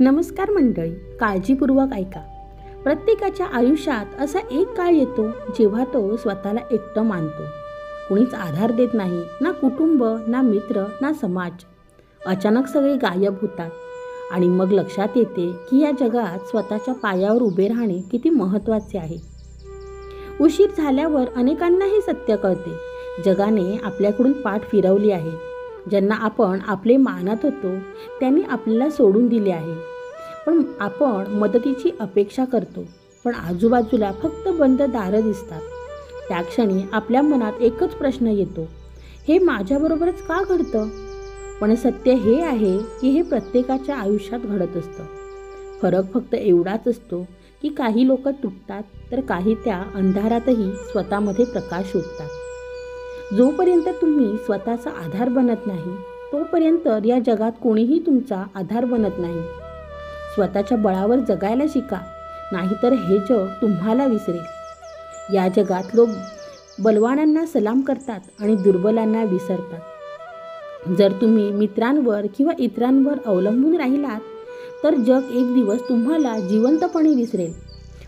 नमस्कार मंडळी, काळजीपूर्वक ऐका. प्रत्येकाच्या आयुष्यात असा एक काळ येतो जेव्हा तो स्वतःला एकटं मानतो. कुणीच आधार देत नाही, ना कुटुंब, ना मित्र, ना समाज. अचानक सगळे गायब होतात आणि मग लक्षात येते की या जगात स्वतःच्या पायावर उभे राहणे किती महत्त्वाचे आहे. उशीर झाल्यावर अनेकांना हे सत्य कळते. जगाने आपल्याकडून पाठ फिरवली आहे. ज्यांना आपण आपले मानत होतो त्यांनी आपल्याला सोडून दिले आहे. पण आपण मदतीची अपेक्षा करतो, पण आजूबाजूला फक्त बंद दारं दिसतात. त्या क्षणी आपल्या मनात एकच प्रश्न येतो, हे माझ्याबरोबरच का घडतं? पण सत्य हे आहे की हे प्रत्येकाच्या आयुष्यात घडत असतं. फरक फक्त एवढाच असतो की काही लोक तुटतात तर काही त्या अंधारातही स्वतःमध्ये प्रकाश शोधतात. जोपर्यंत तुम्ही स्वतःचा आधार बनत नाही तोपर्यंत या जगात कोणीही तुमचा आधार बनत नाही. स्वतःच्या बळावर जगायला शिका, नाहीतर हे जग तुम्हाला विसरेल. या जगात लोक बलवानांना सलाम करतात आणि दुर्बलांना विसरतात. जर तुम्ही मित्रांवर किंवा इतरांवर अवलंबून राहिलात तर जग एक दिवस तुम्हाला जिवंतपणे विसरेल.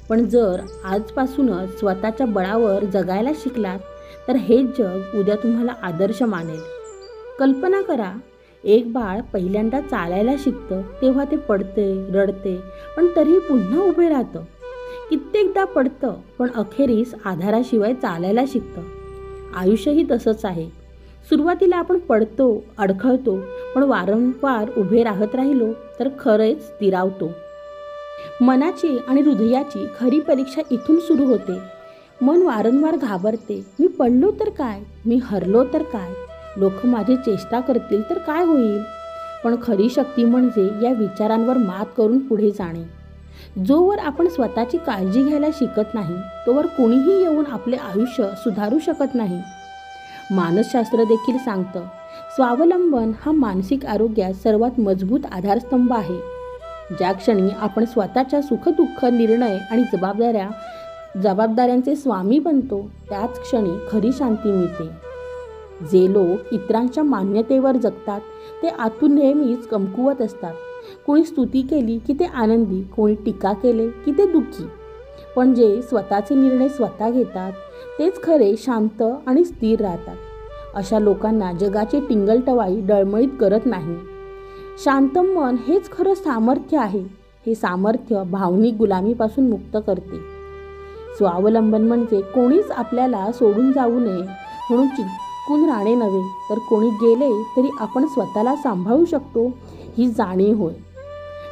पण जर आजपासूनच स्वतःच्या बळावर जगायला शिकलात तर हेच जग उद्या तुम्हाला आदर्श मानेल. कल्पना करा, एक बाळ पहिल्यांदा चालायला शिकतं तेव्हा ते पडते, रडते, पण तरीही पुन्हा उभे राहतं. कित्येकदा पडतं पण अखेरीस आधाराशिवाय चालायला शिकतं. आयुष्यही तसंच आहे. सुरुवातीला आपण पडतो, अडखळतो, पण वारंवार उभे राहत राहिलो तर खरेच स्थिरावतो. मनाची आणि हृदयाची खरी परीक्षा इथून सुरू होते. मन वारंवार घाबरते, मी पडलो तर काय, मी हरलो तर काय, लोक माझी चेष्टा करतील तर काय होईल. पण खरी शक्ती म्हणजे या विचारांवर मात करून पुढे जाणे. जोवर आपण स्वतःची काळजी घ्यायला शिकत नाही तोवर कोणीही येऊन आपले आयुष्य सुधारू शकत नाही. मानसशास्त्र देखील सांगतं, स्वावलंबन हा मानसिक आरोग्यात सर्वात मजबूत आधारस्तंभ आहे. ज्या क्षणी आपण स्वतःच्या सुखदुःख, निर्णय आणि जबाबदाऱ्यांचे स्वामी बनतो त्याच क्षणी खरी शांती मिळते. जे लोक इतरांच्या मान्यतेवर जगतात ते आतून नेहमीच कमकुवत असतात. कोणी स्तुती केली की ते आनंदी, कोणी टीका केले की ते दुःखी. पण जे स्वतःचे निर्णय स्वतः घेतात तेच खरे शांत आणि स्थिर राहतात. अशा लोकांना जगाची टिंगलटवाळी डळमळीत करत नाही. शांत मन हेच खरं सामर्थ्य आहे. हे सामर्थ्य भावनिक गुलामीपासून मुक्त करते. स्वावलंबन म्हणजे कोणीच आपल्याला सोडून जाऊ नये म्हणून चिकून राहणे नव्हे, तर कोणी गेले तरी आपण स्वतःला सांभाळू शकतो ही जाणीव होय.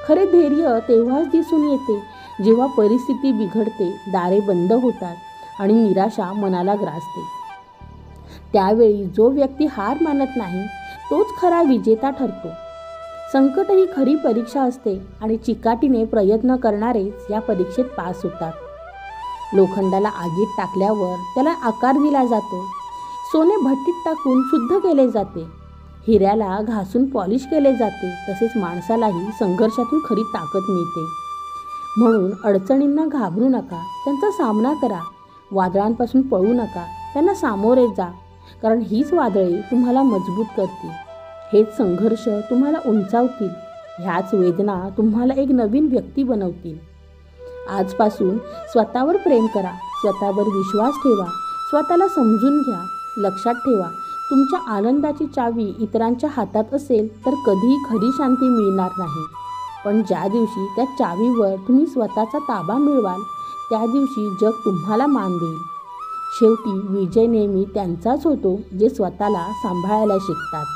खरे धैर्य तेव्हाच दिसून येते जेव्हा परिस्थिती बिघडते, दारे बंद होतात आणि निराशा मनाला ग्रासते. त्यावेळी जो व्यक्ती हार मानत नाही तोच खरा विजेता ठरतो. संकट ही खरी परीक्षा असते आणि चिकाटीने प्रयत्न करणारेच या परीक्षेत पास होतात. लोखंडाला आगीत टाकल्यावर त्याला आकार दिला जातो. सोने भट्टीत टाकून शुद्ध केले जाते. हिऱ्याला घासून पॉलिश केले जाते. तसेच माणसालाही संघर्षातून खरी ताकद मिळते. म्हणून अडचणींना घाबरू नका, त्यांचा सामना करा. वादळांपासून पळू नका, त्यांना सामोरे जा. कारण हीच वादळे तुम्हाला मजबूत करतील. हेच संघर्ष तुम्हाला उंचावतील. ह्याच वेदना तुम्हाला एक नवीन व्यक्ती बनवतील. आजपासून स्वतःवर प्रेम करा, स्वतःवर विश्वास ठेवा, स्वतःला समजून घ्या. लक्षात ठेवा, तुमच्या आनंदाची चावी इतरांच्या हातात असेल तर कधीही खरी शांती मिळणार नाही. पण ज्या दिवशी त्या चावीवर तुम्ही स्वतःचा ताबा मिळवाल त्या दिवशी जग तुम्हाला मान देईल. शेवटी विजय नेहमी त्यांचाच होतो जे स्वतःला सांभाळायला शिकतात.